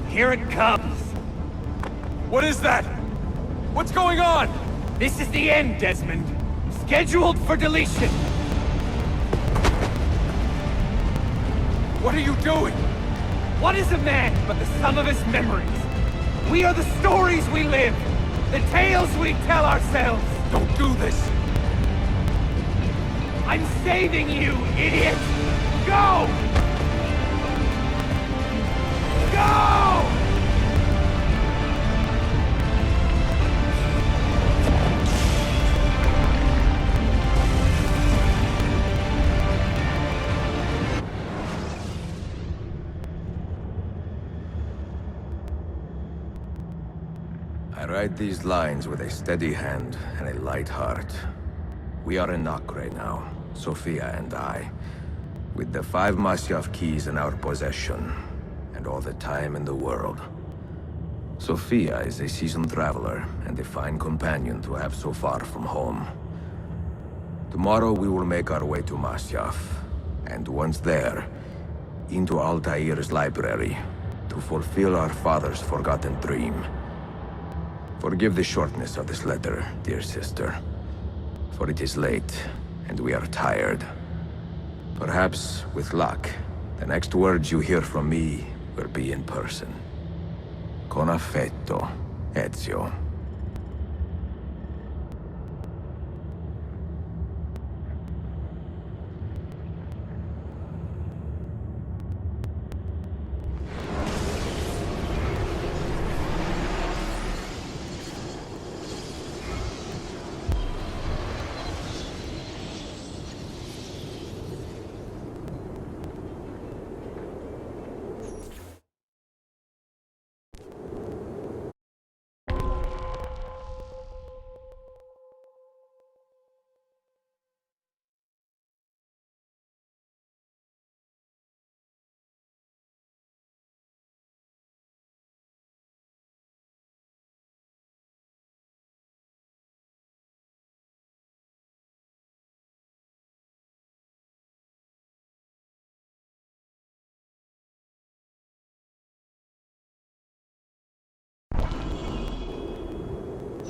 Here it comes! What is that? What's going on? This is the end, Desmond. Scheduled for deletion. What are you doing? What is a man but the sum of his memories? We are the stories we live, the tales we tell ourselves. Don't do this! I'm saving you, idiot! Go! Go! I write these lines with a steady hand and a light heart. We are in Acre now, Sophia and I, with the 5 Masyaf keys in our possession, and all the time in the world. Sophia is a seasoned traveler, and a fine companion to have so far from home. Tomorrow we will make our way to Masyaf, and once there, into Altair's library, to fulfill our father's forgotten dream. Forgive the shortness of this letter, dear sister. For it is late, and we are tired. Perhaps, with luck, the next words you hear from me will be in person. Con affetto, Ezio.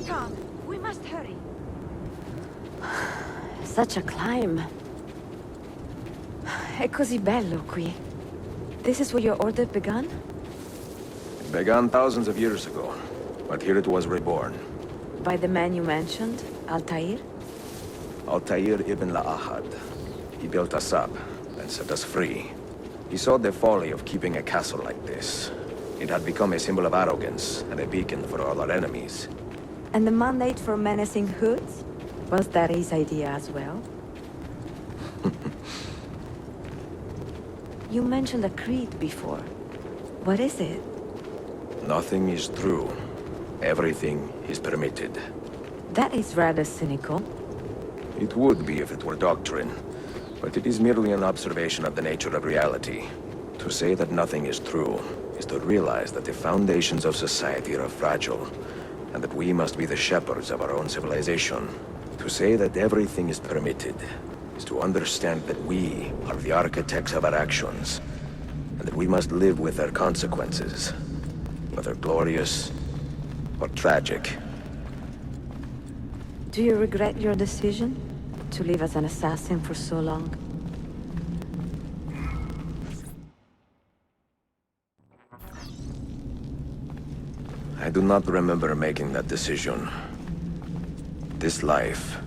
Come, we must hurry. Such a climb. È così bello qui. This is where your order began? It began thousands of years ago, but here it was reborn. By the man you mentioned, Altair? Altair ibn La'ahad. He built us up, and set us free. He saw the folly of keeping a castle like this. It had become a symbol of arrogance, and a beacon for all our enemies. And the mandate for menacing hoods? Was that his idea as well? You mentioned a creed before. What is it? Nothing is true. Everything is permitted. That is rather cynical. It would be if it were doctrine, but it is merely an observation of the nature of reality. To say that nothing is true is to realize that the foundations of society are fragile, and that we must be the shepherds of our own civilization. To say that everything is permitted is to understand that we are the architects of our actions, and that we must live with their consequences, whether glorious or tragic. Do you regret your decision to live as an assassin for so long? I do not remember making that decision. This life,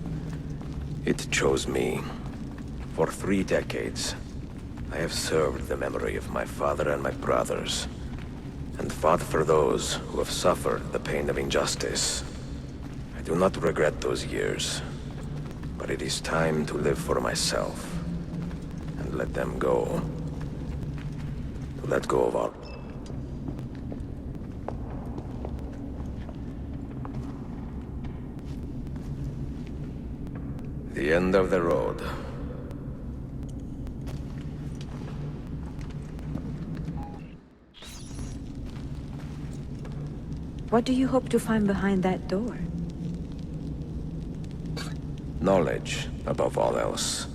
it chose me. For 3 decades, I have served the memory of my father and my brothers, and fought for those who have suffered the pain of injustice. I do not regret those years, but it is time to live for myself, and let them go. To let go of all. The end of the road. What do you hope to find behind that door? Knowledge, above all else.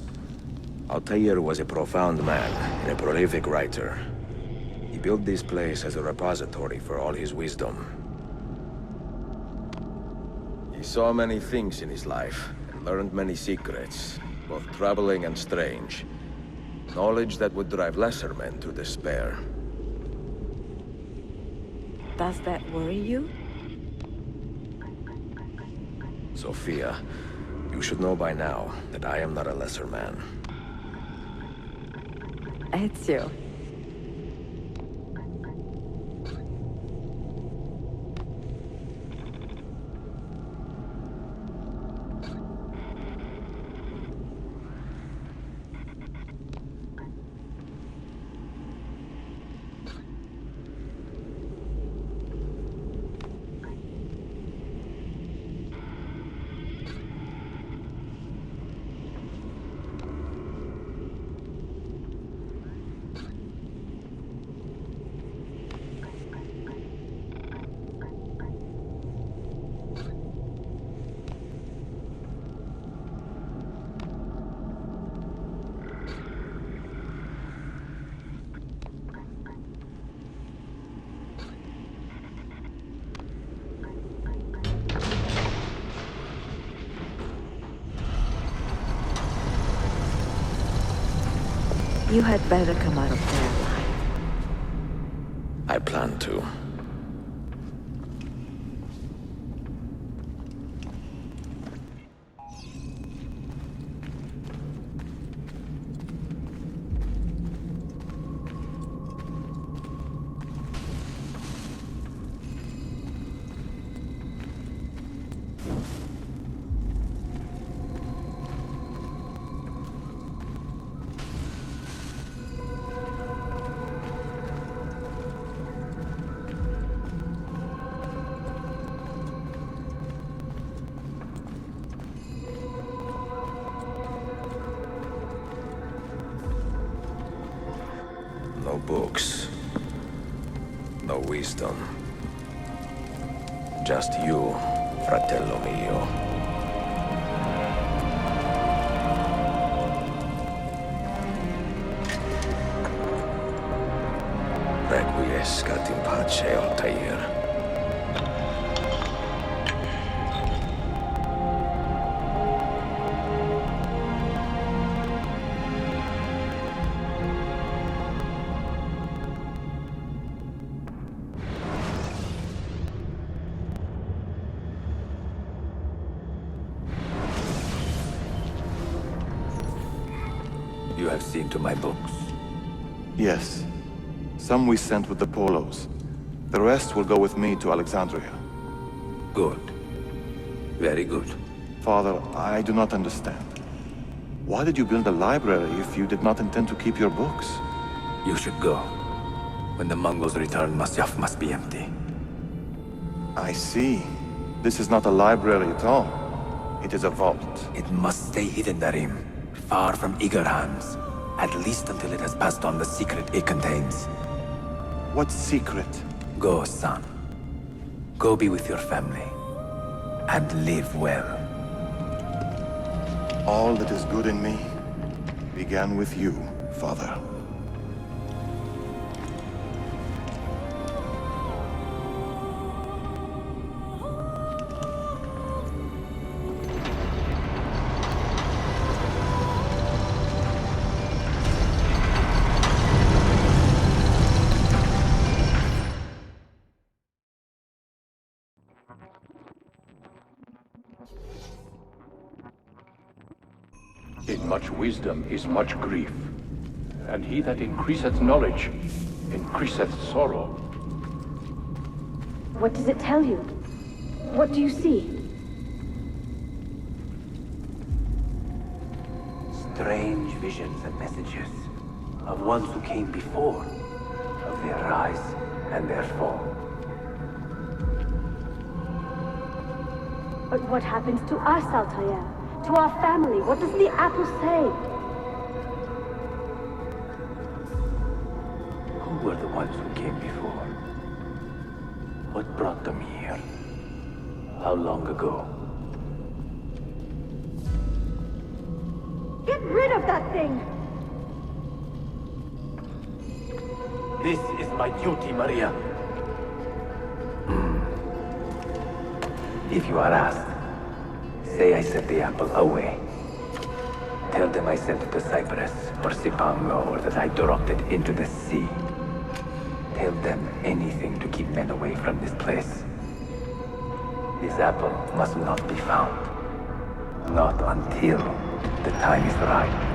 Altair was a profound man and a prolific writer. He built this place as a repository for all his wisdom. He saw many things in his life, and learned many secrets, both troubling and strange. Knowledge that would drive lesser men to despair. Does that worry you? Sophia, you should know by now that I am not a lesser man. Ezio. You had better come out of there alive. I plan to. No books. No wisdom. Just you, fratello mio. Requiescat in pace, Altair. You have seen to my books. Yes. Some we sent with the Polos. The rest will go with me to Alexandria. Good. Very good. Father, I do not understand. Why did you build a library if you did not intend to keep your books? You should go. When the Mongols return, Masyaf must be empty. I see. This is not a library at all. It is a vault. It must stay hidden, Darim. Far from eager hands. At least until it has passed on the secret it contains. What secret? Go, son. Go be with your family. And live well. All that is good in me began with you, Father. In much wisdom is much grief, and he that increaseth knowledge increaseth sorrow. What does it tell you? What do you see? Strange visions and messages of ones who came before, of their rise and their fall. But what happens to us, Altair? To our family? What does the apple say? Who were the ones who came before? What brought them here? How long ago? Get rid of that thing! This is my duty, Maria. If you are asked, say I sent the apple away. Tell them I sent it to Cyprus or Cipango, or that I dropped it into the sea. Tell them anything to keep men away from this place. This apple must not be found. Not until the time is right.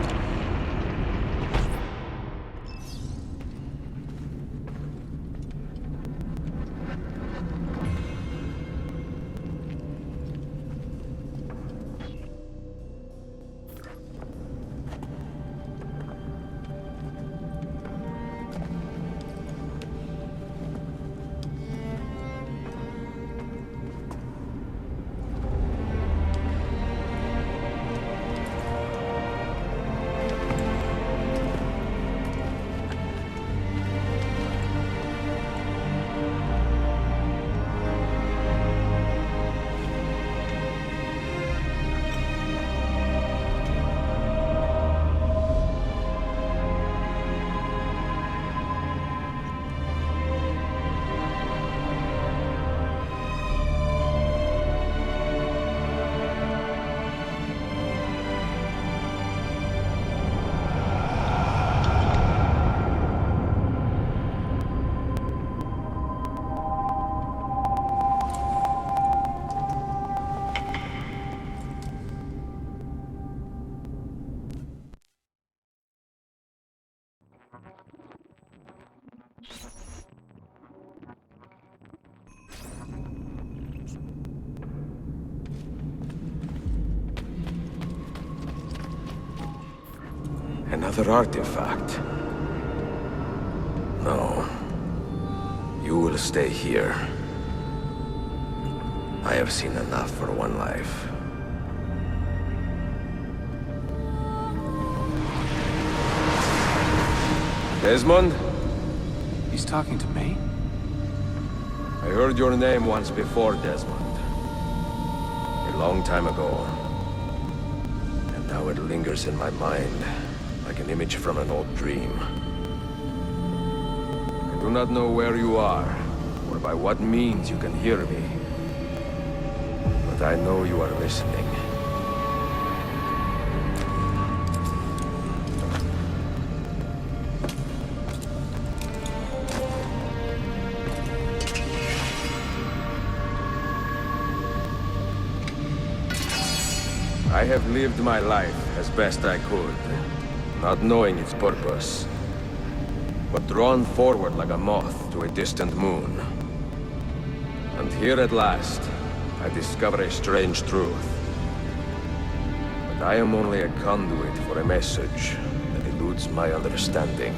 Another artifact. No. You will stay here. I have seen enough for one life. Desmond? He's talking to me? I heard your name once before, Desmond. A long time ago. And now it lingers in my mind, like an image from an old dream. I do not know where you are, or by what means you can hear me. But I know you are listening. I have lived my life as best I could, not knowing its purpose, but drawn forward like a moth to a distant moon. And here at last, I discover a strange truth. But I am only a conduit for a message that eludes my understanding.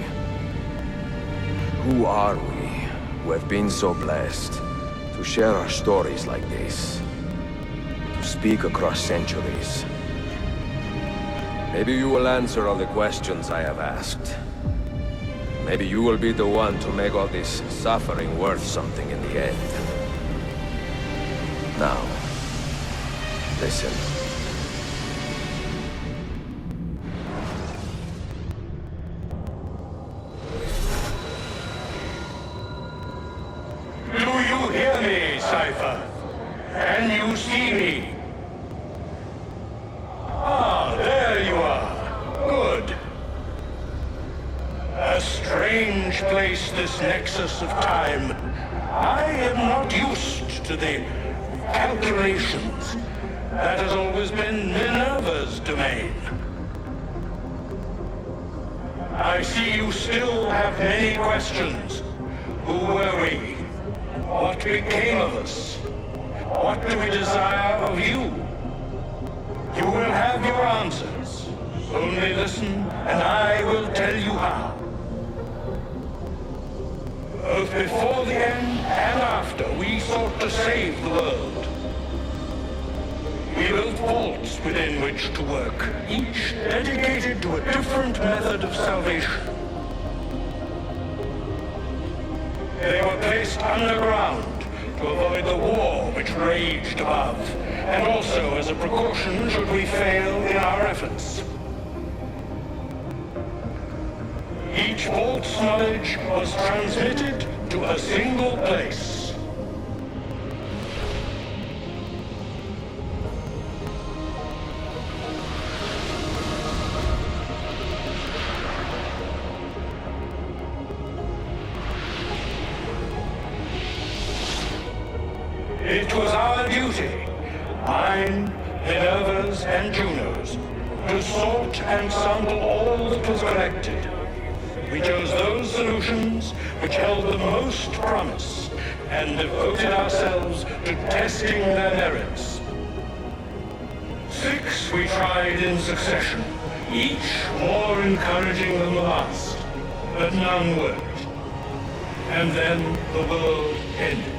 Who are we, who have been so blessed, to share our stories like this? To speak across centuries? Maybe you will answer all the questions I have asked. Maybe you will be the one to make all this suffering worth something in the end. Now, listen. Do you hear me, Cypher? Can you see me? Ah, there you are. Good. A strange place, this nexus of time. I am not used to the calculations. That has always been Minerva's domain. I see you still have many questions. Who were we? What became of us? What do we desire of you? You will have your answers. Only listen, and I will tell you how. Both before the end and after, we sought to save the world. We built vaults within which to work, each dedicated to a different method of salvation. They were placed underground to avoid the war which raged above, and also as a precaution should we fail in our efforts. Each vault's knowledge was transmitted to a single place. It was our duty, mine, Minerva's, and Juno's, to sort and sample all that was collected. We chose those solutions which held the most promise, and devoted ourselves to testing their merits. 6 we tried in succession, each more encouraging than the last, but none worked. And then the world ended.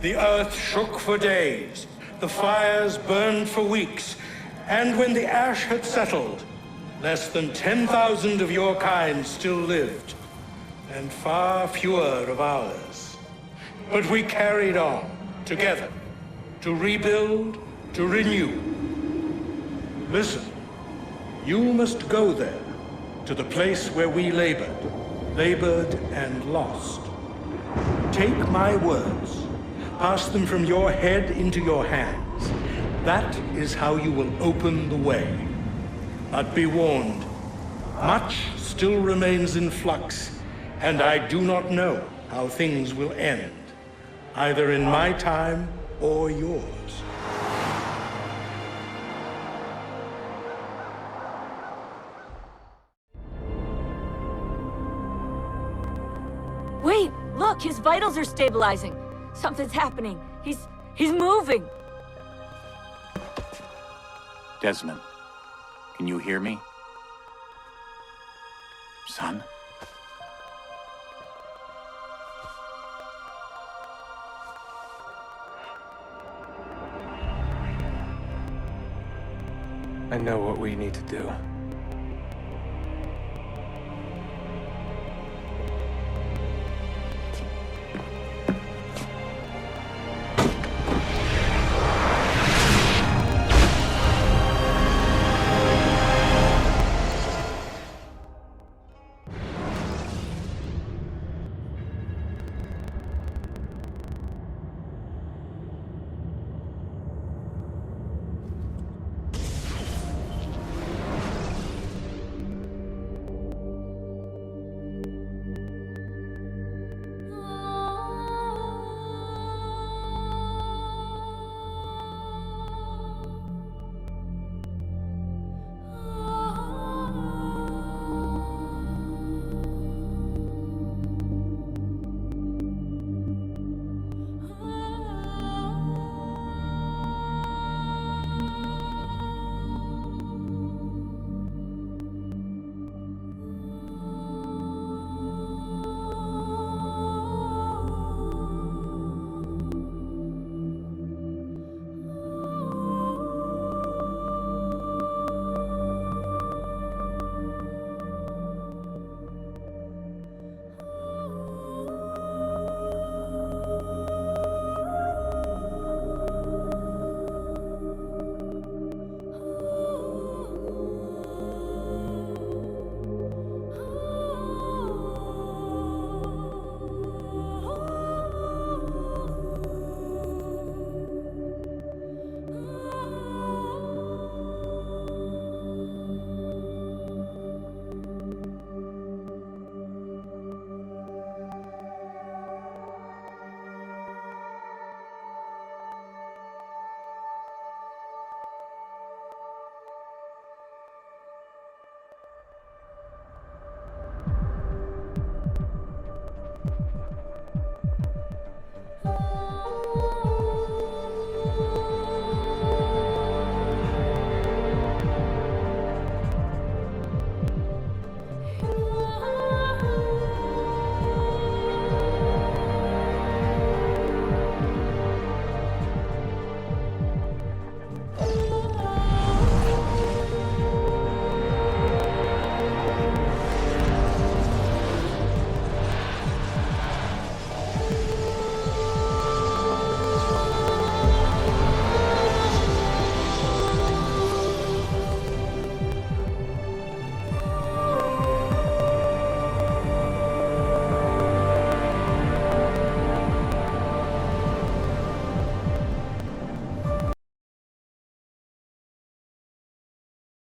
The earth shook for days, the fires burned for weeks, and when the ash had settled, less than 10,000 of your kind still lived, and far fewer of ours. But we carried on, together, to rebuild, to renew. Listen, you must go there, to the place where we labored and lost. Take my words. Pass them from your head into your hands. That is how you will open the way. But be warned, much still remains in flux, and I do not know how things will end, either in my time or yours. Wait, look, his vitals are stabilizing. Something's happening. He's moving. Desmond, can you hear me? Son? I know what we need to do.